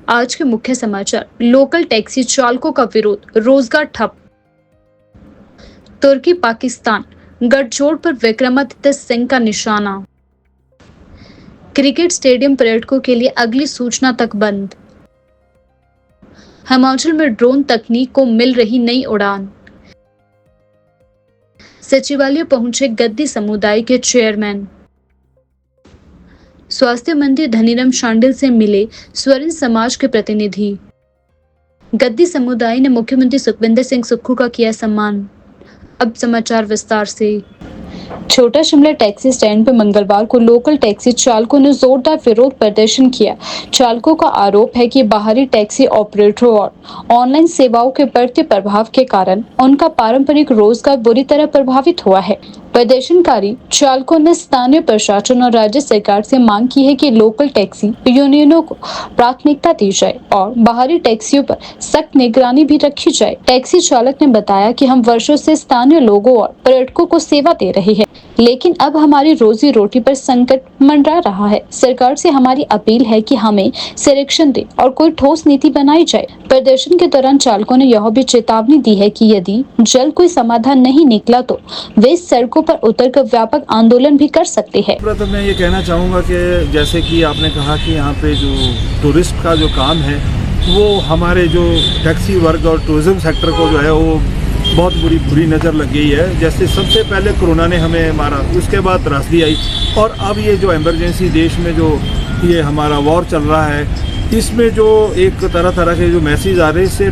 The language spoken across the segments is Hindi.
आज के मुख्य समाचार। लोकल टैक्सी चालकों का विरोध, रोजगार ठप। तुर्की पाकिस्तान गठजोड़ पर विक्रमादित्य सिंह का निशाना। क्रिकेट स्टेडियम पर्यटकों के लिए अगली सूचना तक बंद। हिमाचल में ड्रोन तकनीक को मिल रही नई उड़ान। सचिवालय पहुंचे गद्दी समुदाय के चेयरमैन। स्वास्थ्य मंत्री धनीराम शांडिल से मिले स्वर्ण समाज के प्रतिनिधि। गद्दी समुदाय ने मुख्यमंत्री सुखविंदर सिंह सुक्खू का किया सम्मान। अब समाचार विस्तार से। छोटा शिमला टैक्सी स्टैंड पर मंगलवार को लोकल टैक्सी चालकों ने जोरदार विरोध प्रदर्शन किया। चालकों का आरोप है कि बाहरी टैक्सी ऑपरेटरों और ऑनलाइन सेवाओं के बढ़ते प्रभाव के कारण उनका पारंपरिक रोजगार बुरी तरह प्रभावित हुआ है। प्रदर्शनकारी चालकों ने स्थानीय प्रशासन और राज्य सरकार से मांग की है कि लोकल टैक्सी यूनियनों को प्राथमिकता दी जाए और बाहरी टैक्सियों पर सख्त निगरानी भी रखी जाए। टैक्सी चालक ने बताया कि हम वर्षों से स्थानीय लोगों और पर्यटकों को सेवा दे रहे हैं, लेकिन अब हमारी रोजी रोटी पर संकट मंडरा रहा है। सरकार से हमारी अपील है कि हमें संरक्षण दे और कोई ठोस नीति बनाई जाए। प्रदर्शन के दौरान चालकों ने यह भी चेतावनी दी है कि यदि जल्द कोई समाधान नहीं निकला तो वे सड़कों पर उतरकर व्यापक आंदोलन भी कर सकते हैं। प्रथम मैं ये कहना चाहूँगा कि जैसे कि आपने कहा कि यहाँ पे जो टूरिस्ट का जो काम है वो हमारे जो टैक्सी वर्ग और टूरिज्म सेक्टर को जो है वो बहुत बुरी नज़र लग गई है। जैसे सबसे पहले कोरोना ने हमें मारा, उसके बाद त्रासदी आई और अब ये जो इमरजेंसी देश में जो ये हमारा वॉर चल रहा है, इसमें जो एक तरह के जो मैसेज आ रहे हैं, इससे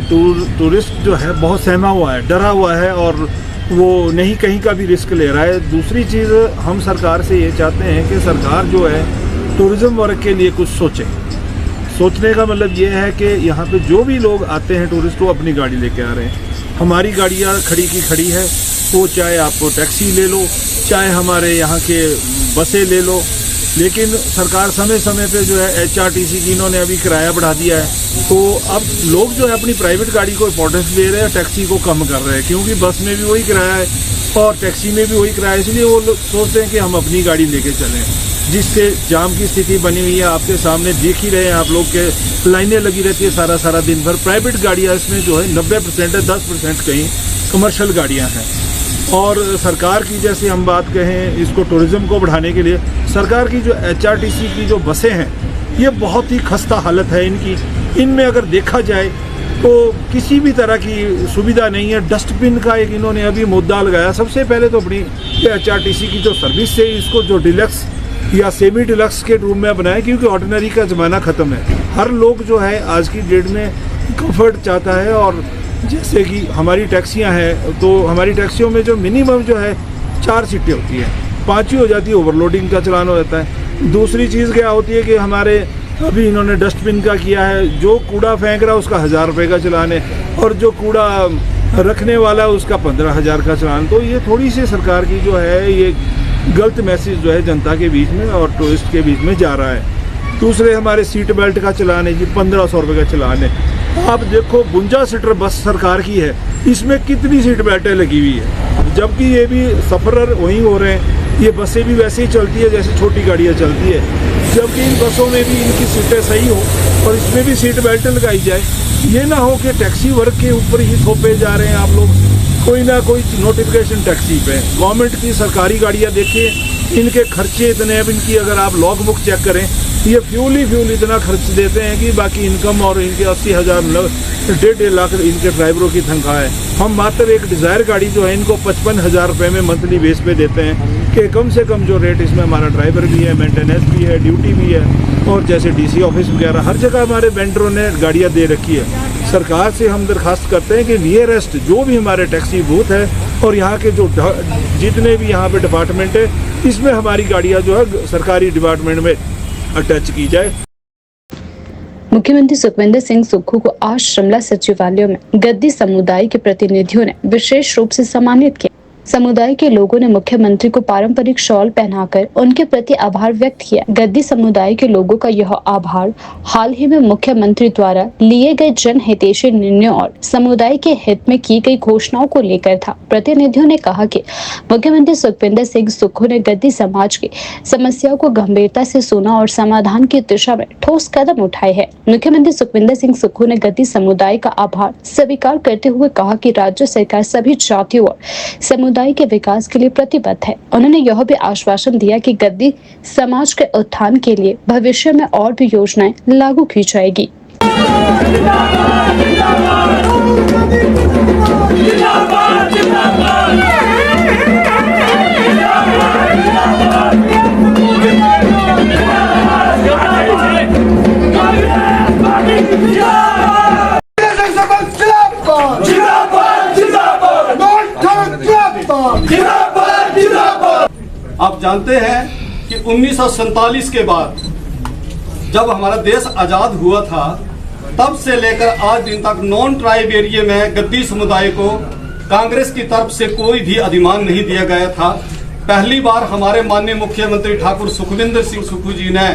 टूरिस्ट जो है बहुत सहमा हुआ है, डरा हुआ है और वो नहीं कहीं का भी रिस्क ले रहा है। दूसरी चीज़ हम सरकार से ये चाहते हैं कि सरकार जो है टूरिज़्म वर्ग के लिए कुछ सोचे। सोचने का मतलब ये है कि यहाँ पे जो भी लोग आते हैं टूरिस्ट, वो अपनी गाड़ी लेके आ रहे हैं। हमारी गाड़ियाँ खड़ी की खड़ी है, वो चाहे आप टैक्सी ले लो, चाहे हमारे यहाँ के बसें ले लो, लेकिन सरकार समय समय पे जो है HRTC की इन्होंने अभी किराया बढ़ा दिया है, तो अब लोग जो है अपनी प्राइवेट गाड़ी को इम्पोर्टेंस दे रहे हैं, टैक्सी को कम कर रहे हैं, क्योंकि बस में भी वही किराया है और टैक्सी में भी वही किराया है। इसलिए वो लोग सोचते हैं कि हम अपनी गाड़ी लेके चलें, जिससे जाम की स्थिति बनी हुई है। आपके सामने देख ही रहे हैं आप लोग के लाइनें लगी रहती है सारा दिन भर। प्राइवेट गाड़ियाँ इसमें जो है 90% है, 10% कहीं कमर्शियल गाड़ियाँ हैं। और सरकार की जैसे हम बात कहें इसको टूरिज़्म को बढ़ाने के लिए, सरकार की जो HRTC की जो बसें हैं ये बहुत ही खस्ता हालत है इनकी। इनमें अगर देखा जाए तो किसी भी तरह की सुविधा नहीं है। डस्टबिन का एक इन्होंने अभी मुद्दा लगाया। सबसे पहले तो अपनी HRTC की जो सर्विस है इसको जो डिलक्स या सेमी डिलक्स के रूम में बनाए, क्योंकि ऑर्डिनरी का ज़माना ख़त्म है। हर लोग जो है आज की डेट में कंफर्ट चाहता है। और जैसे कि हमारी टैक्सियां हैं तो हमारी टैक्सियों में जो मिनिमम जो है 4 सीटें होती हैं, 5 ही हो जाती है, ओवरलोडिंग का चलान हो जाता है। दूसरी चीज़ क्या होती है कि हमारे अभी इन्होंने डस्टबिन का किया है, जो कूड़ा फेंक रहा है उसका 1000 रुपये का चलान है और जो कूड़ा रखने वाला है उसका 15,000 का चलान। तो ये थोड़ी सी सरकार की जो है ये गलत मैसेज जो है जनता के बीच में और टूरिस्ट के बीच में जा रहा है। दूसरे हमारे सीट बेल्ट का चलान है जी, 1500 रुपये का चलान है। आप देखो 52 सीटर बस सरकार की है, इसमें कितनी सीट बेल्टें लगी हुई है, जबकि ये भी सफ़र वहीं हो रहे हैं। ये बसें भी वैसे ही चलती है जैसे छोटी गाड़ियाँ चलती है, जबकि इन बसों में भी इनकी सीटें सही हो और इसमें भी सीट बेल्ट लगाई जाए। ये ना हो कि टैक्सी वर्ग के ऊपर ही थोपे जा रहे हैं आप लोग कोई ना कोई नोटिफिकेशन टैक्सी पे। गवर्नमेंट की सरकारी गाड़ियाँ देखिए, इनके खर्चे इतने। अब इनकी अगर आप लॉग बुक चेक करें, ये फ्यूल इतना खर्च देते हैं कि बाकी इनकम और इनके 80,000 1.5 लाख इनके ड्राइवरों की तनख्वाह है। हम मात्र एक डिज़ायर गाड़ी जो है इनको 55,000 रुपये में मंथली बेस पे देते हैं कि कम से कम जो रेट, इसमें हमारा ड्राइवर भी है, मेंटेनेंस भी है, ड्यूटी भी है और जैसे DC ऑफिस वगैरह हर जगह हमारे वेंडरों ने गाड़ियाँ दे रखी है। सरकार से हम दरख्वास्त करते हैं कि नियरेस्ट जो भी हमारे टैक्सी बूथ है और यहाँ के जो जितने भी यहाँ पे डिपार्टमेंट है, इसमें हमारी गाड़ियाँ जो है सरकारी डिपार्टमेंट में अटैच की जाए। मुख्यमंत्री सुखविंदर सिंह सुक्खू को आज शिमला सचिवालय में गद्दी समुदाय के प्रतिनिधियों ने विशेष रूप से सम्मानित किया। समुदाय के लोगों ने मुख्यमंत्री को पारंपरिक शॉल पहनाकर उनके प्रति आभार व्यक्त किया। गद्दी समुदाय के लोगों का यह आभार हाल ही में मुख्यमंत्री द्वारा लिए गए जनहितैषी निर्णयों और समुदाय के हित में की गई घोषणाओं को लेकर था। प्रतिनिधियों ने कहा कि मुख्यमंत्री सुखविंदर सिंह सुक्खू ने गद्दी समाज की समस्याओं को गंभीरता से सुना और समाधान की दिशा में ठोस कदम उठाए हैं। मुख्यमंत्री सुखविंदर सिंह सुक्खू ने गद्दी समुदाय का आभार स्वीकार करते हुए कहा कि राज्य सरकार सभी जातियों और समुदाय के विकास के लिए प्रतिबद्ध है। उन्होंने यह भी आश्वासन दिया कि गद्दी समाज के उत्थान के लिए भविष्य में और भी योजनाएं लागू की जाएगी। आप जानते हैं कि 1947 के बाद जब हमारा देश आजाद हुआ था, तब से लेकर आज दिन तक नॉन ट्राइब एरिया में गद्दी समुदाय को कांग्रेस की तरफ से कोई भी अधिमान नहीं दिया गया था। पहली बार हमारे माननीय मुख्यमंत्री ठाकुर सुखविंदर सिंह सुक्खू जी ने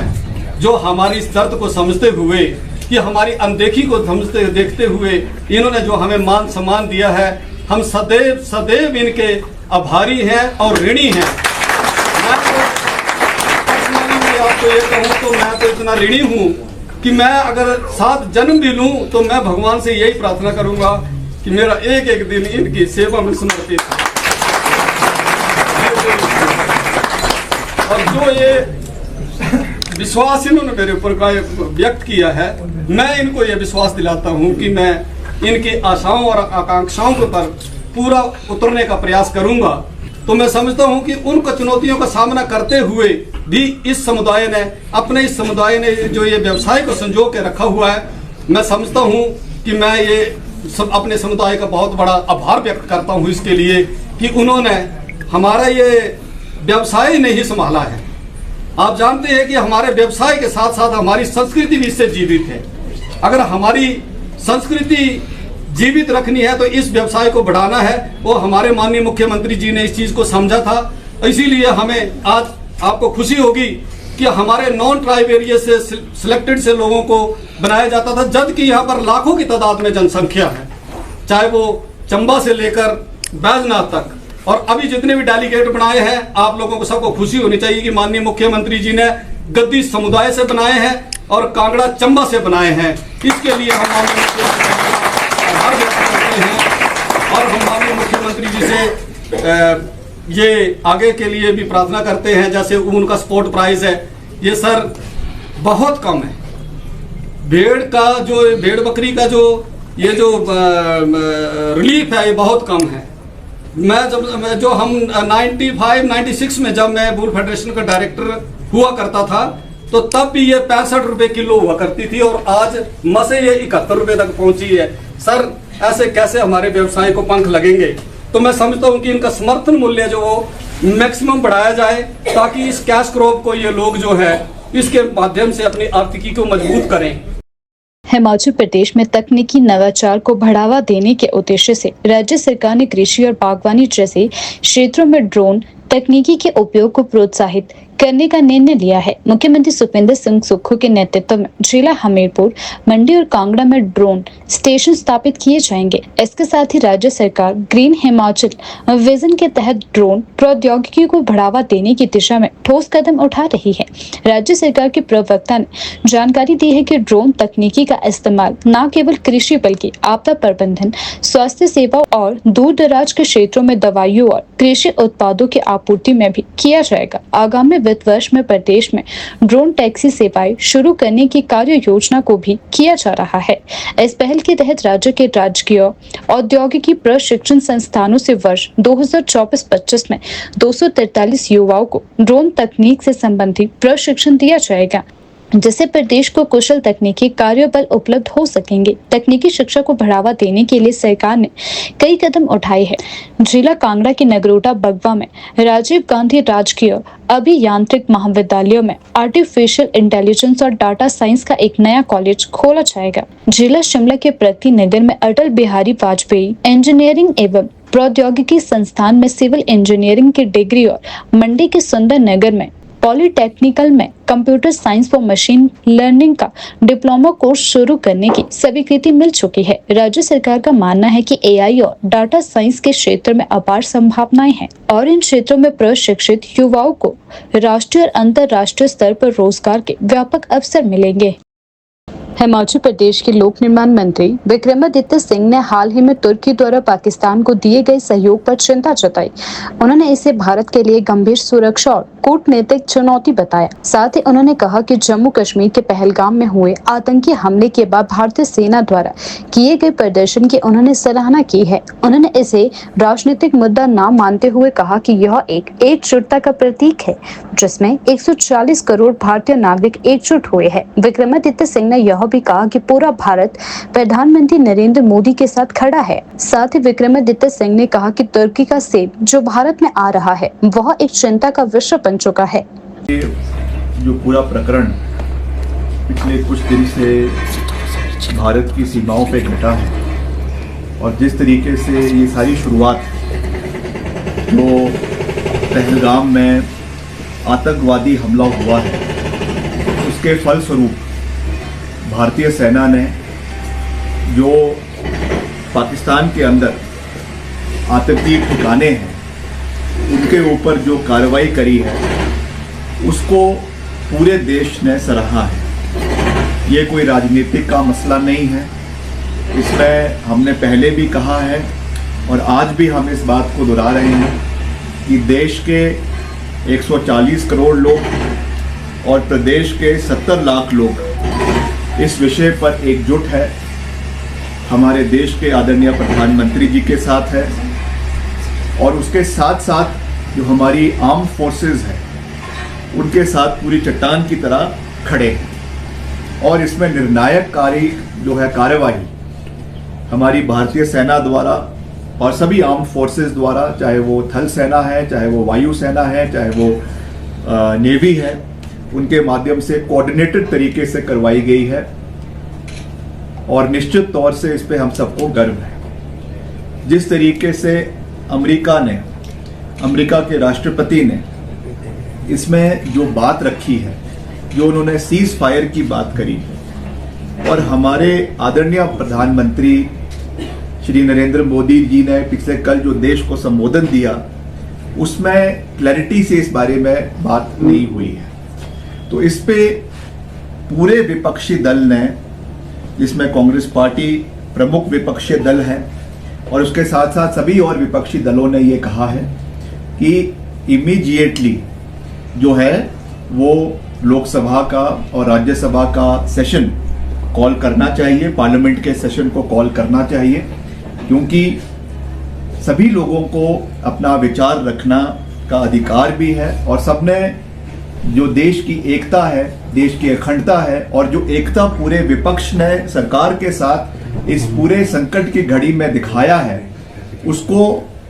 जो हमारी इस दर्द को समझते हुए, कि हमारी अनदेखी को समझते देखते हुए इन्होंने जो हमें मान सम्मान दिया है, हम सदैव सदैव इनके आभारी हैं और ऋणी हैं। मैं तो पर्सनली आपको ये कहूँ तो मैं तो इतना ऋणी हूँ कि मैं अगर 7 जन्म भी लूँ तो मैं भगवान से यही प्रार्थना करूँगा कि मेरा एक एक दिन इनकी सेवा में समर्पित है। और जो ये विश्वास इन्होंने मेरे ऊपर व्यक्त किया है, मैं इनको ये विश्वास दिलाता हूँ कि मैं इनकी आशाओं और आकांक्षाओं पर पूरा उतरने का प्रयास करूंगा। तो मैं समझता हूं कि उन चुनौतियों का सामना करते हुए भी इस समुदाय ने जो ये व्यवसाय को संजो के रखा हुआ है, मैं समझता हूं कि मैं ये अपने समुदाय का बहुत बड़ा आभार व्यक्त करता हूं इसके लिए कि उन्होंने हमारा ये व्यवसाय नहीं संभाला है। आप जानते हैं कि हमारे व्यवसाय के साथ साथ हमारी संस्कृति भी इससे जीवित है। अगर हमारी संस्कृति जीवित रखनी है तो इस व्यवसाय को बढ़ाना है। वो हमारे माननीय मुख्यमंत्री जी ने इस चीज को समझा था, इसीलिए हमें आज आपको खुशी होगी कि हमारे नॉन ट्राइब एरिया से सिलेक्टेड से लोगों को बनाया जाता था, जबकि यहाँ पर लाखों की तादाद में जनसंख्या है, चाहे वो चंबा से लेकर बैजनाथ तक। और अभी जितने भी डेलीगेट बनाए हैं, आप लोगों को सबको खुशी होनी चाहिए कि माननीय मुख्यमंत्री जी ने गद्दी समुदाय से बनाए हैं और कांगड़ा चंबा से बनाए हैं। इसके लिए हम माननीय आभार व्यक्त करते हैं और हम माननीय मुख्यमंत्री जी से ये आगे के लिए भी प्रार्थना करते हैं। जैसे उनका स्पोर्ट प्राइज है, ये सर बहुत कम है। भेड़ बकरी का जो रिलीफ है, ये बहुत कम है। हम 96 में जब मैं बुल फेडरेशन का डायरेक्टर हुआ करता था, तो तब भी ये 65 रुपए किलो हुआ करती थी और आज मसे ये 71 रुपए तक पहुंची है। सर ऐसे कैसे हमारे व्यवसाय को पंख लगेंगे? तो मैं समझता हूं कि इनका समर्थन मूल्य जो मैक्सिमम बढ़ाया जाए, ताकि इस कैश क्रॉप को ये लोग जो है इसके माध्यम से अपनी आर्थिकी को मजबूत करें। हिमाचल प्रदेश में तकनीकी नवाचार को बढ़ावा देने के उद्देश्य से राज्य सरकार ने कृषि और बागवानी जैसे क्षेत्रों में ड्रोन तकनीकी के उपयोग को प्रोत्साहित करने का निर्णय लिया है। मुख्यमंत्री सुखविंदर सिंह सुक्खू के नेतृत्व में जिला हमीरपुर, मंडी और कांगड़ा में ड्रोन स्टेशन स्थापित किए जाएंगे। इसके साथ ही राज्य सरकार ग्रीन हिमाचल विजन के तहत ड्रोन प्रौद्योगिकी को बढ़ावा देने की दिशा में ठोस कदम उठा रही है। राज्य सरकार के प्रवक्ता ने जानकारी दी है कि ड्रोन तकनीकी का इस्तेमाल न केवल कृषि बल्कि आपदा प्रबंधन, स्वास्थ्य सेवा और दूर दराज के क्षेत्रों में दवाइयों और कृषि उत्पादों की आपूर्ति में भी किया जाएगा। आगामी वित्त वर्ष में प्रदेश में ड्रोन टैक्सी सेवाएं शुरू करने की कार्य योजना को भी किया जा रहा है। इस पहल के तहत राज्य के राजकीय औद्योगिकी प्रशिक्षण संस्थानों से वर्ष 2024-25 में 243 युवाओं को ड्रोन तकनीक से संबंधित प्रशिक्षण दिया जाएगा, जिससे प्रदेश को कुशल तकनीकी कार्यबल उपलब्ध हो सकेंगे। तकनीकी शिक्षा को बढ़ावा देने के लिए सरकार ने कई कदम उठाए हैं। जिला कांगड़ा के नगरोटा बगवा में राजीव गांधी राजकीय अभियांत्रिक महाविद्यालय में आर्टिफिशियल इंटेलिजेंस और डाटा साइंस का एक नया कॉलेज खोला जाएगा। जिला शिमला के प्रगति नगर में अटल बिहारी वाजपेयी इंजीनियरिंग एवं प्रौद्योगिकी संस्थान में सिविल इंजीनियरिंग की डिग्री और मंडी के सुंदर नगर में पॉलिटेक्निकल में कंप्यूटर साइंस व मशीन लर्निंग का डिप्लोमा कोर्स शुरू करने की स्वीकृति मिल चुकी है। राज्य सरकार का मानना है कि एआई और डाटा साइंस के क्षेत्र में अपार संभावनाएं हैं और इन क्षेत्रों में प्रशिक्षित युवाओं को राष्ट्रीय और अंतर्राष्ट्रीय स्तर पर रोजगार के व्यापक अवसर मिलेंगे। हिमाचल प्रदेश के लोक निर्माण मंत्री विक्रमादित्य सिंह ने हाल ही में तुर्की द्वारा पाकिस्तान को दिए गए सहयोग पर चिंता जताई। उन्होंने इसे भारत के लिए गंभीर सुरक्षा और कूटनीतिक चुनौती बताया। साथ ही उन्होंने कहा कि जम्मू कश्मीर के पहलगाम में हुए आतंकी हमले के बाद भारतीय सेना द्वारा किए गए प्रदर्शन की उन्होंने सराहना की है। उन्होंने इसे राजनीतिक मुद्दा न मानते हुए कहा कि यह एक एकजुटता का प्रतीक है जिसमें 140 करोड़ भारतीय नागरिक एकजुट हुए हैं। विक्रमादित्य सिंह ने यह भी कहा कि पूरा भारत प्रधानमंत्री नरेंद्र मोदी के साथ खड़ा है। साथ ही विक्रमादित्य सिंह ने कहा कि तुर्की का सेब जो भारत में आ रहा है वह एक चिंता का विषय बन चुका है। जो पूरा प्रकरण पिछले कुछ दिन से भारत की सीमाओं पे घटा है और जिस तरीके से ये सारी शुरुआत जो पहलगाम में आतंकवादी हमला हुआ है उसके फलस्वरूप भारतीय सेना ने जो पाकिस्तान के अंदर आतंकी ठिकाने हैं उनके ऊपर जो कार्रवाई करी है उसको पूरे देश ने सराहा है। ये कोई राजनीतिक का मसला नहीं है। इसमें हमने पहले भी कहा है और आज भी हम इस बात को दोहरा रहे हैं कि देश के 140 करोड़ लोग और प्रदेश के 70 लाख लोग इस विषय पर एकजुट है। हमारे देश के आदरणीय प्रधानमंत्री जी के साथ है और उसके साथ साथ जो हमारी आर्म फोर्सेस है उनके साथ पूरी चट्टान की तरह खड़े हैं। और इसमें निर्णायक जो है कार्यवाही हमारी भारतीय सेना द्वारा और सभी आर्म फोर्सेस द्वारा, चाहे वो थल सेना है, चाहे वो वायु सेना है, चाहे वो नेवी है, उनके माध्यम से कोऑर्डिनेटेड तरीके से करवाई गई है और निश्चित तौर से इस पे हम सबको गर्व है। जिस तरीके से अमेरिका के राष्ट्रपति ने इसमें जो बात रखी है, जो उन्होंने सीज फायर की बात करी और हमारे आदरणीय प्रधानमंत्री श्री नरेंद्र मोदी जी ने पिछले कल जो देश को संबोधन दिया उसमें क्लैरिटी से इस बारे में बात नहीं हुई है। तो इस पे पूरे विपक्षी दल ने, जिसमें कांग्रेस पार्टी प्रमुख विपक्षी दल है और उसके साथ साथ सभी और विपक्षी दलों ने ये कहा है कि इमीडिएटली जो है वो लोकसभा का और राज्यसभा का सेशन कॉल करना चाहिए, पार्लियामेंट के सेशन को कॉल करना चाहिए, क्योंकि सभी लोगों को अपना विचार रखना का अधिकार भी है और सबने जो देश की एकता है, देश की अखंडता है और जो एकता पूरे विपक्ष ने सरकार के साथ इस पूरे संकट की घड़ी में दिखाया है उसको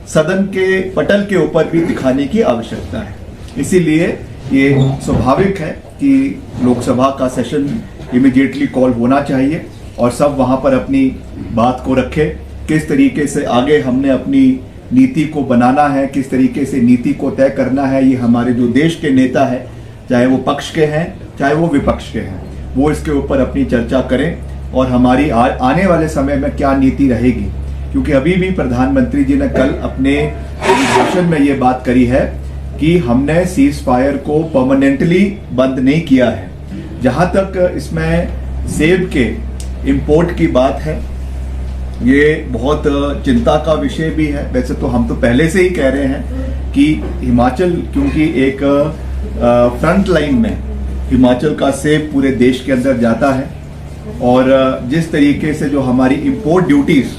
सदन के पटल के ऊपर भी दिखाने की आवश्यकता है। इसीलिए ये स्वाभाविक है कि लोकसभा का सेशन इमीडिएटली कॉल होना चाहिए और सब वहां पर अपनी बात को रखें। किस तरीके से आगे हमने अपनी नीति को बनाना है, किस तरीके से नीति को तय करना है, ये हमारे जो देश के नेता है, चाहे वो पक्ष के हैं चाहे वो विपक्ष के हैं, वो इसके ऊपर अपनी चर्चा करें और हमारी आने वाले समय में क्या नीति रहेगी। क्योंकि अभी भी प्रधानमंत्री जी ने कल अपने भाषण में ये बात करी है कि हमने सीज फायर को परमानेंटली बंद नहीं किया है। जहां तक इसमें सेब के इंपोर्ट की बात है, ये बहुत चिंता का विषय भी है। वैसे तो हम तो पहले से ही कह रहे हैं कि हिमाचल, क्योंकि एक फ्रंट लाइन में हिमाचल का सेब पूरे देश के अंदर जाता है और जिस तरीके से जो हमारी इंपोर्ट ड्यूटीज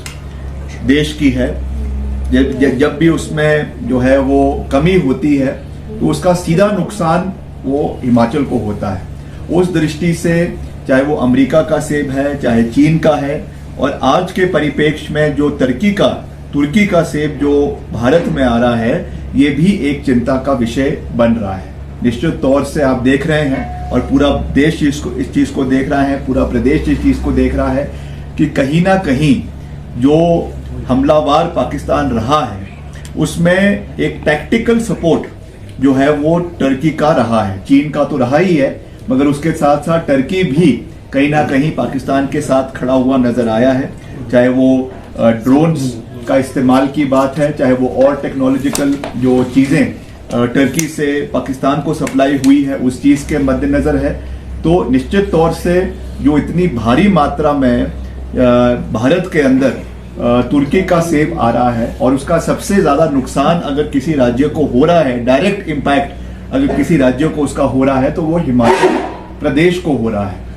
देश की है, जब भी उसमें जो है वो कमी होती है तो उसका सीधा नुकसान वो हिमाचल को होता है। उस दृष्टि से चाहे वो अमेरिका का सेब है, चाहे चीन का है, और आज के परिप्रेक्ष्य में जो तुर्की का सेब जो भारत में आ रहा है, ये भी एक चिंता का विषय बन रहा है। निश्चित तौर से आप देख रहे हैं और पूरा देश इस चीज को देख रहा है, पूरा प्रदेश इस चीज को देख रहा है कि कहीं ना कहीं जो हमलावर पाकिस्तान रहा है उसमें एक टैक्टिकल सपोर्ट जो है वो टर्की का रहा है। चीन का तो रहा ही है, मगर उसके साथ साथ टर्की भी कहीं ना कहीं पाकिस्तान के साथ खड़ा हुआ नजर आया है। चाहे वो ड्रोन्स का इस्तेमाल की बात है, चाहे वो और टेक्नोलॉजिकल जो चीज़ें टर्की से पाकिस्तान को सप्लाई हुई है उस चीज़ के मद्देनज़र है। तो निश्चित तौर से जो इतनी भारी मात्रा में भारत के अंदर तुर्की का सेब आ रहा है और उसका सबसे ज़्यादा नुकसान अगर किसी राज्य को हो रहा है, डायरेक्ट इम्पैक्ट अगर किसी राज्य को उसका हो रहा है तो वो हिमाचल प्रदेश को हो रहा है।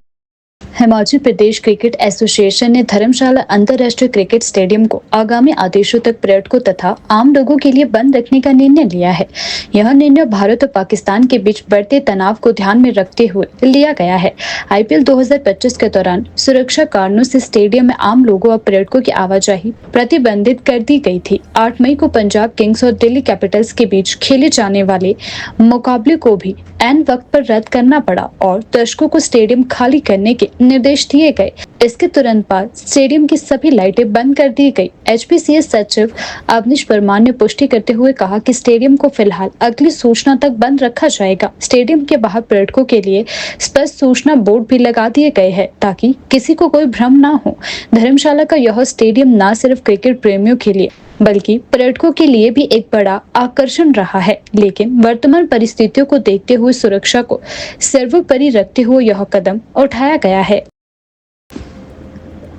हिमाचल प्रदेश क्रिकेट एसोसिएशन ने धर्मशाला अंतर्राष्ट्रीय क्रिकेट स्टेडियम को आगामी आदेशों तक पर्यटकों तथा आम लोगों के लिए बंद रखने का निर्णय लिया है। यह निर्णय भारत और पाकिस्तान के बीच बढ़ते तनाव को ध्यान में रखते हुए लिया गया है। IPL 2025 के दौरान सुरक्षा कारणों से स्टेडियम में आम लोगों और पर्यटकों की आवाजाही प्रतिबंधित कर दी गई थी। 8 मई को पंजाब किंग्स और दिल्ली कैपिटल्स के बीच खेले जाने वाले मुकाबले को भी ऐन वक्त पर रद्द करना पड़ा और दर्शकों को स्टेडियम खाली करने के निर्देश दिए गए। इसके तुरंत बाद स्टेडियम की सभी लाइटें बंद कर दी गई। HPCA सचिव अवनीश परमार ने पुष्टि करते हुए कहा कि स्टेडियम को फिलहाल अगली सूचना तक बंद रखा जाएगा। स्टेडियम के बाहर पर्यटकों के लिए स्पष्ट सूचना बोर्ड भी लगा दिए गए हैं ताकि किसी को कोई भ्रम ना हो। धर्मशाला का यह स्टेडियम न सिर्फ क्रिकेट प्रेमियों के लिए बल्कि पर्यटकों के लिए भी एक बड़ा आकर्षण रहा है, लेकिन वर्तमान परिस्थितियों को देखते हुए सुरक्षा को सर्वोपरि रखते हुए यह कदम उठाया गया है।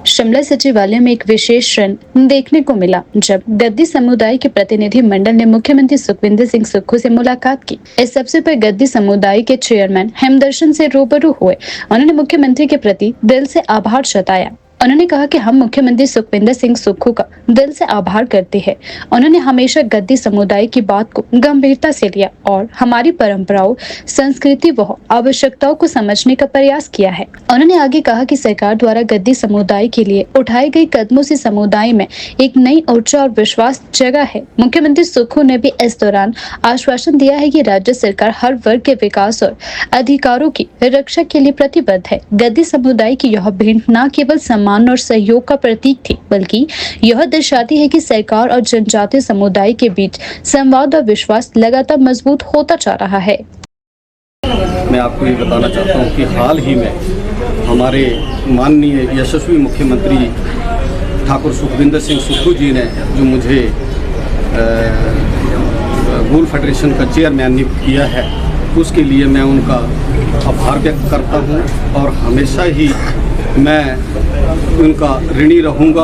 शिमला सचिवालय में एक विशेष क्षण देखने को मिला जब गद्दी समुदाय के प्रतिनिधि मंडल ने मुख्यमंत्री सुखविंदर सिंह सुक्खू से मुलाकात की। इस अवसर पर गद्दी समुदाय के चेयरमैन हेमदर्शन से रूबरू हुए। उन्होंने मुख्यमंत्री के प्रति दिल से आभार जताया। उन्होंने कहा कि हम मुख्यमंत्री सुखविंदर सिंह सुक्खू का दिल से आभार करते हैं। उन्होंने हमेशा गद्दी समुदाय की बात को गंभीरता से लिया और हमारी परंपराओं, संस्कृति व आवश्यकताओं को समझने का प्रयास किया है। उन्होंने आगे कहा कि सरकार द्वारा गद्दी समुदाय के लिए उठाए गए कदमों से समुदाय में एक नई ऊर्जा और विश्वास जगा है। मुख्यमंत्री सुक्खू ने भी इस दौरान आश्वासन दिया है कि राज्य सरकार हर वर्ग के विकास और अधिकारों की रक्षा के लिए प्रतिबद्ध है। गद्दी समुदाय की यह भेंट न केवल सम्मान और सहयोग का प्रतीक थी, बल्कि यह दर्शाती है कि सरकार और जनजातीय समुदाय के बीच संवाद और विश्वास लगातार मजबूत होता जा रहा है। मैं आपको ये बताना चाहता हूँ कि हाल ही में हमारे माननीय यशस्वी मुख्यमंत्री ठाकुर सुखविंदर सिंह सुक्खू जी ने जो मुझे वूल फेडरेशन का चेयरमैन नियुक्त किया है, उसके लिए मैं उनका आभार व्यक्त करता हूँ और हमेशा ही मैं उनका ऋणी रहूँगा।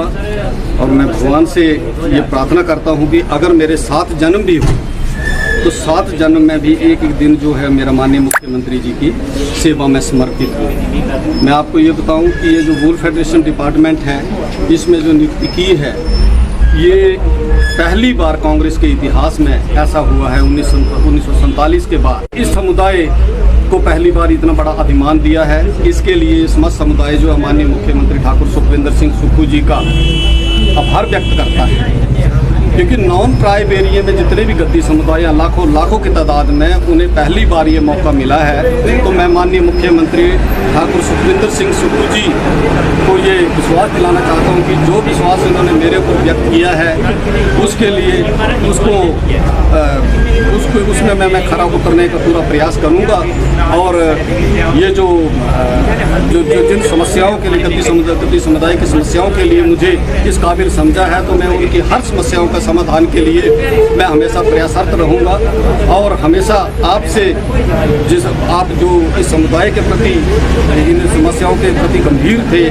और मैं भगवान से ये प्रार्थना करता हूँ कि अगर मेरे 7 जन्म भी हो तो 7 जन्म में भी एक एक दिन जो है मेरा माननीय मुख्यमंत्री जी की सेवा में समर्पित हो। मैं आपको ये बताऊं कि ये जो वूल फेडरेशन डिपार्टमेंट है, इसमें जो नियुक्ति की है, ये पहली बार कांग्रेस के इतिहास में ऐसा हुआ है। 1947 के बाद इस समुदाय को पहली बार इतना बड़ा अभिमान दिया है। इसके लिए समस्त समुदाय जो माननीय मुख्यमंत्री ठाकुर सुखविंदर सिंह सुक्खू जी का आभार व्यक्त करता है, क्योंकि नॉन ट्राइब एरिया में जितने भी गद्दी समुदाय हैं, लाखों की तादाद में, उन्हें पहली बार ये मौका मिला है। तो मैं माननीय मुख्यमंत्री ठाकुर सुखविंदर सिंह सुक्खू जी को ये विश्वास दिलाना चाहता हूँ कि जो विश्वास इन्होंने मेरे ऊपर व्यक्त किया है, उसके लिए उसमें मैं खरा उतरने का पूरा प्रयास करूँगा। और ये जो जिन समस्याओं के लिए गद्दी समुदाय की समस्याओं के लिए मुझे इस काबिल समझा है, तो मैं उनकी हर समस्याओं का समाधान के लिए मैं हमेशा प्रयासरत रहूँगा। और हमेशा आपसे आप जो इस समुदाय के प्रति, इन समस्याओं के प्रति गंभीर थे,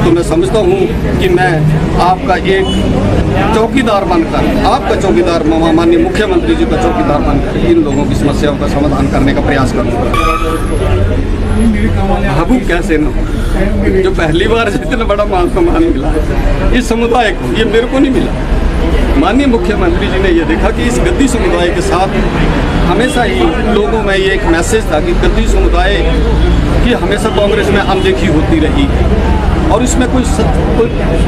तो मैं समझता हूँ कि मैं आपका एक चौकीदार बनकर, आपका चौकीदार, माननीय मुख्यमंत्री जी का चौकीदार बनकर इन लोगों की समस्याओं का समाधान करने का प्रयास करूँगा। भावुक कैसे न हो, जो पहली बार इतना बड़ा मान सम्मान मिला इस समुदाय को, ये मेरे को नहीं मिला। माननीय मुख्यमंत्री जी ने ये देखा कि इस गद्दी समुदाय के साथ हमेशा ही लोगों में ये एक मैसेज था कि गद्दी समुदाय की हमेशा कांग्रेस में अनदेखी होती रही है, और इसमें कोई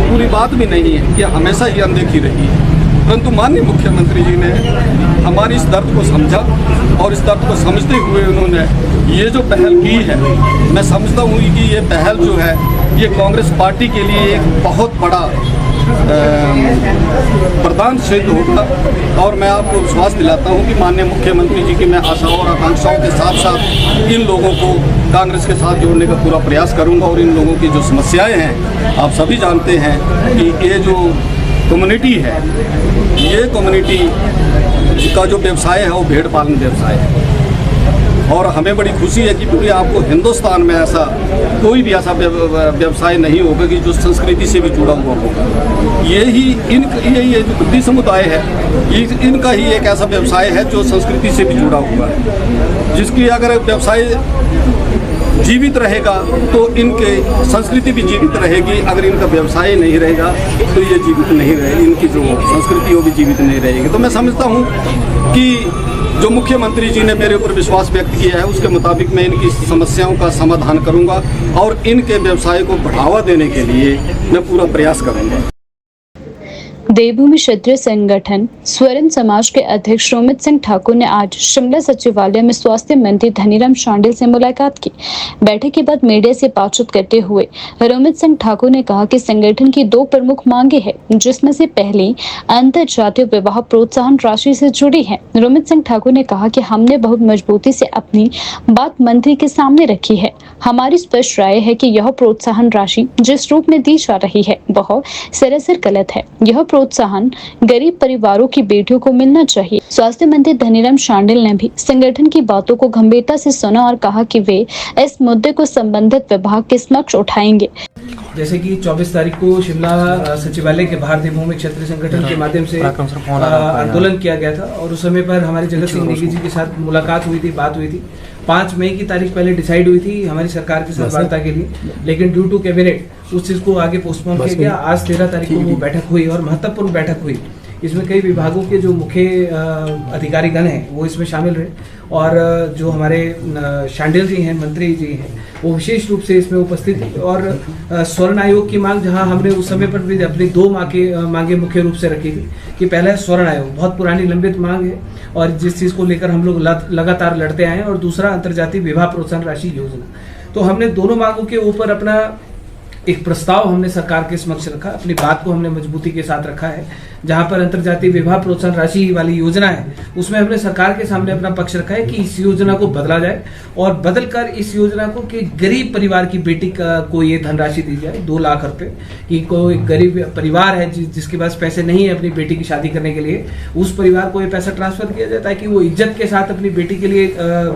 पूरी बात भी नहीं है कि हमेशा ही अनदेखी रही है। परंतु माननीय मुख्यमंत्री जी ने हमारी इस दर्द को समझा, और इस दर्द को समझते हुए उन्होंने ये जो पहल की है, मैं समझता हूँ कि ये पहल जो है ये कांग्रेस पार्टी के लिए एक बहुत बड़ा वरदान सिद्ध होगा। और मैं आपको विश्वास दिलाता हूं कि माननीय मुख्यमंत्री जी की मैं आशाओं और आकांक्षाओं के साथ साथ इन लोगों को कांग्रेस के साथ जोड़ने का पूरा प्रयास करूंगा। और इन लोगों की जो समस्याएं हैं, आप सभी जानते हैं कि ये जो कम्युनिटी है, ये कम्युनिटी का जो व्यवसाय है वो भेड़ पालन व्यवसाय है। और हमें बड़ी खुशी है कि क्योंकि आपको हिंदुस्तान में ऐसा कोई भी ऐसा व्यवसाय नहीं होगा कि जो संस्कृति से भी जुड़ा हुआ होगा। ये जो गद्दी समुदाय है, इनका ही एक ऐसा व्यवसाय है जो संस्कृति से भी जुड़ा हुआ है, जिसकी अगर व्यवसाय जीवित रहेगा तो इनके संस्कृति भी जीवित रहेगी। अगर इनका व्यवसाय नहीं रहेगा तो ये जीवित नहीं रहेगी, इनकी जो संस्कृति वो भी जीवित नहीं रहेगी। तो मैं समझता हूँ कि जो मुख्यमंत्री जी ने मेरे ऊपर विश्वास व्यक्त किया है, उसके मुताबिक मैं इनकी समस्याओं का समाधान करूंगा और इनके व्यवसाय को बढ़ावा देने के लिए मैं पूरा प्रयास करूंगा। देवभूमि क्षेत्रीय संगठन स्वर्ण समाज के अध्यक्ष रोमित सिंह ठाकुर ने आज शिमला सचिवालय में स्वास्थ्य मंत्री धनीराम शांडिल से मुलाकात की। बैठक के बाद मीडिया से बातचीत करते हुए रोमित सिंह ठाकुर ने कहा कि संगठन की 2 प्रमुख मांगे हैं, जिसमें से पहली अंतरजातीय विवाह प्रोत्साहन राशि से जुड़ी है। रोमित सिंह ठाकुर ने कहा कि हमने बहुत मजबूती से अपनी बात मंत्री के सामने रखी है। हमारी स्पष्ट राय है कि यह प्रोत्साहन राशि जिस रूप में दी जा रही है वह सरासर गलत है। यह प्रोत्साहन गरीब परिवारों की बेटियों को मिलना चाहिए। स्वास्थ्य मंत्री धनीराम शांडिल ने भी संगठन की बातों को गंभीरता से सुना और कहा कि वे इस मुद्दे को संबंधित विभाग के समक्ष उठाएंगे। जैसे कि 24 तारीख को शिमला सचिवालय के बाहर देवभूमि क्षेत्रीय संगठन के माध्यम से आंदोलन किया गया था और उस समय पर हमारे जगत सिंह नेगी जी के साथ मुलाकात हुई थी, बात हुई थी। 5 मई की तारीख पहले डिसाइड हुई थी हमारी सरकार के साथ वार्ता के लिए, लेकिन ड्यू टू कैबिनेट उस चीज को आगे पोस्टपोन किया गया। आज 13 तारीख को वो बैठक हुई और महत्वपूर्ण बैठक हुई। इसमें कई विभागों के जो मुख्य अधिकारीगण हैं वो इसमें शामिल रहे और जो हमारे शांडिल जी हैं, मंत्री जी हैं, वो विशेष रूप से इसमें उपस्थित थे। और स्वर्ण आयोग की मांग, जहां हमने उस समय पर भी अपनी 2 मांगे मुख्य रूप से रखी थी कि पहला है स्वर्ण आयोग, बहुत पुरानी लंबित मांग है और जिस चीज़ को लेकर हम लोग लगातार लड़ते आए हैं, और दूसरा अंतर्जातीय विवाह प्रोत्साहन राशि योजना। तो हमने दोनों मांगों के ऊपर अपना एक प्रस्ताव हमने सरकार के समक्ष रखा, अपनी बात को हमने मजबूती के साथ रखा है। जहां पर अंतर्जातीय विवाह प्रोत्साहन राशि वाली योजना है उसमें हमने सरकार के सामने अपना पक्ष रखा है कि इस योजना को बदला जाए और बदलकर इस योजना को कि गरीब परिवार की बेटी को ये धनराशि दी जाए 2 लाख रुपए, कि कोई गरीब परिवार है जिसके पास पैसे नहीं है अपनी बेटी की शादी करने के लिए, उस परिवार को ये पैसा ट्रांसफर किया जाए ताकि वो इज्जत के साथ अपनी बेटी के लिए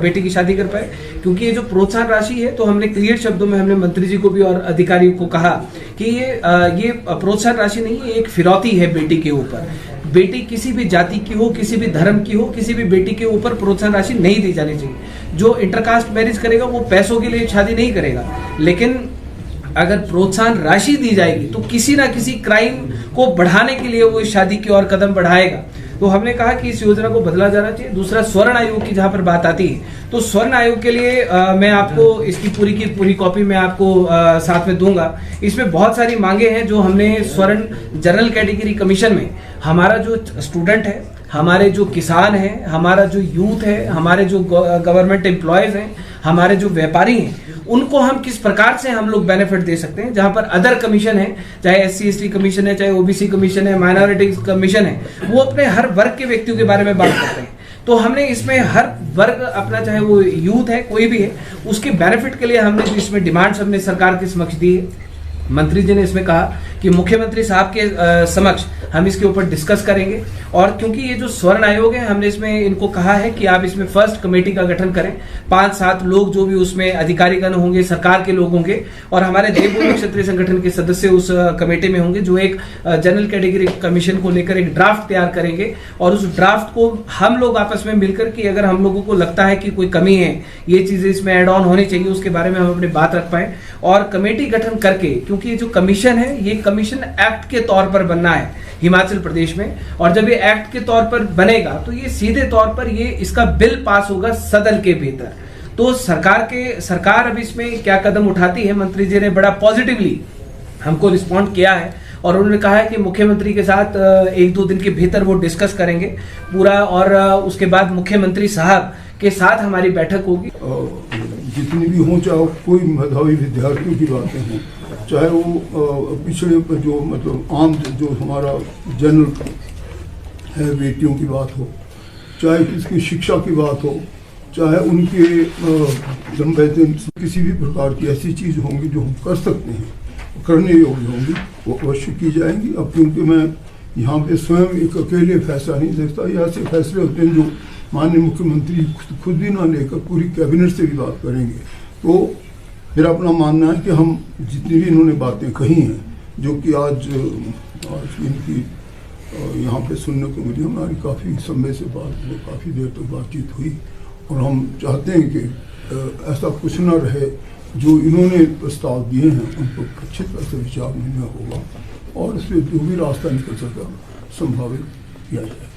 बेटी की शादी कर पाए। क्योंकि ये जो प्रोत्साहन राशि है, तो हमने क्लियर शब्दों में हमने मंत्री जी को भी और अधिकारियों को कहा कि ये प्रोत्साहन राशि नहीं है, एक फिरौती है बेटी के ऊपर। बेटी किसी भी जाति की हो, किसी भी धर्म की हो, किसी भी बेटी के ऊपर प्रोत्साहन राशि नहीं दी जानी चाहिए। जो इंटरकास्ट मैरिज करेगा वो पैसों के लिए शादी नहीं करेगा, लेकिन अगर प्रोत्साहन राशि दी जाएगी तो किसी ना किसी क्राइम को बढ़ाने के लिए वो इस शादी की ओर कदम बढ़ाएगा। तो हमने कहा कि इस योजना को बदला जाना चाहिए। दूसरा, स्वर्ण आयोग की जहां पर बात आती है, तो स्वर्ण आयोग के लिए मैं आपको इसकी पूरी कॉपी मैं आपको साथ में दूंगा। इसमें बहुत सारी मांगे हैं जो हमने स्वर्ण जनरल कैटेगरी कमीशन में, हमारा जो स्टूडेंट है, हमारे जो किसान हैं, हमारा जो यूथ है, हमारे जो गवर्नमेंट एम्प्लॉयज हैं, हमारे जो व्यापारी हैं, उनको हम किस प्रकार से हम लोग बेनिफिट दे सकते हैं। जहां पर अदर कमीशन है, चाहे SC/ST कमीशन है, चाहे OBC कमीशन है, माइनॉरिटी कमीशन है, वो अपने हर वर्ग के व्यक्तियों के बारे में बात करते हैं। तो हमने इसमें हर वर्ग अपना, चाहे वो यूथ है, कोई भी है, उसके बेनिफिट के लिए हमने जो इसमें डिमांड्स हमने सरकार के समक्ष दी है। मंत्री जी ने इसमें कहा कि मुख्यमंत्री साहब के समक्ष हम इसके ऊपर डिस्कस करेंगे। और क्योंकि ये जो स्वर्ण आयोग है, हमने इसमें इनको कहा है कि आप इसमें फर्स्ट कमेटी का गठन करें, 5-7 लोग जो भी उसमें अधिकारीगण होंगे, सरकार के लोग होंगे और हमारे देवभूमि क्षेत्रीय संगठन के सदस्य उस कमेटी में होंगे, जो एक जनरल कैटेगरी कमीशन को लेकर एक ड्राफ्ट तैयार करेंगे। और उस ड्राफ्ट को हम लोग आपस में मिलकर कि अगर हम लोगों को लगता है कि कोई कमी है, ये चीजें इसमें एड ऑन होनी चाहिए, उसके बारे में हम अपनी बात रख पाए और कमेटी गठन करके, क्योंकि ये जो कमीशन है, ये कमीशन एक्ट के तौर पर बनना है हिमाचल प्रदेश में, और जब ये एक्ट के तौर पर बनेगा तो ये सीधे तौर पर ये इसका बिल पास होगा सदन के भीतर। तो सरकार अब इसमें क्या कदम उठाती है, मंत्री जी ने बड़ा पॉजिटिवली हमको रिस्पॉन्ड किया है और उन्होंने कहा है कि मुख्यमंत्री के साथ 1-2 दिन के भीतर वो डिस्कस करेंगे पूरा, और उसके बाद मुख्यमंत्री साहब के साथ हमारी बैठक होगी। जितनी भी हों, चाहे कोई मेधावी विद्यार्थियों की बातें हों, चाहे वो पिछड़े जो मतलब आम जो हमारा जनरल है बेटियों की बात हो, चाहे किसकी शिक्षा की बात हो, चाहे उनके लंबे दिन किसी भी प्रकार की ऐसी चीज़ होंगी जो हम कर सकते हैं, करने योग्य होंगी, वो अवश्य की जाएंगी। अब क्योंकि मैं यहाँ पे स्वयं एक अकेले फैसला नहीं सकता, ये ऐसे फैसले होते हैं जो माननीय मुख्यमंत्री खुद भी ना लेकर पूरी कैबिनेट से भी बात करेंगे। तो मेरा अपना मानना है कि हम जितनी भी इन्होंने बातें कही हैं, जो कि आज इनकी यहाँ पे सुनने को मिली, हमारी काफ़ी समय से काफ़ी देर तक बातचीत हुई, और हम चाहते हैं कि ऐसा कुछ न रहे। जो इन्होंने प्रस्ताव दिए हैं उन पर अच्छी तरह से विचार निर्णय होगा और इससे जो भी रास्ता निकल सका संभावित किया जाए।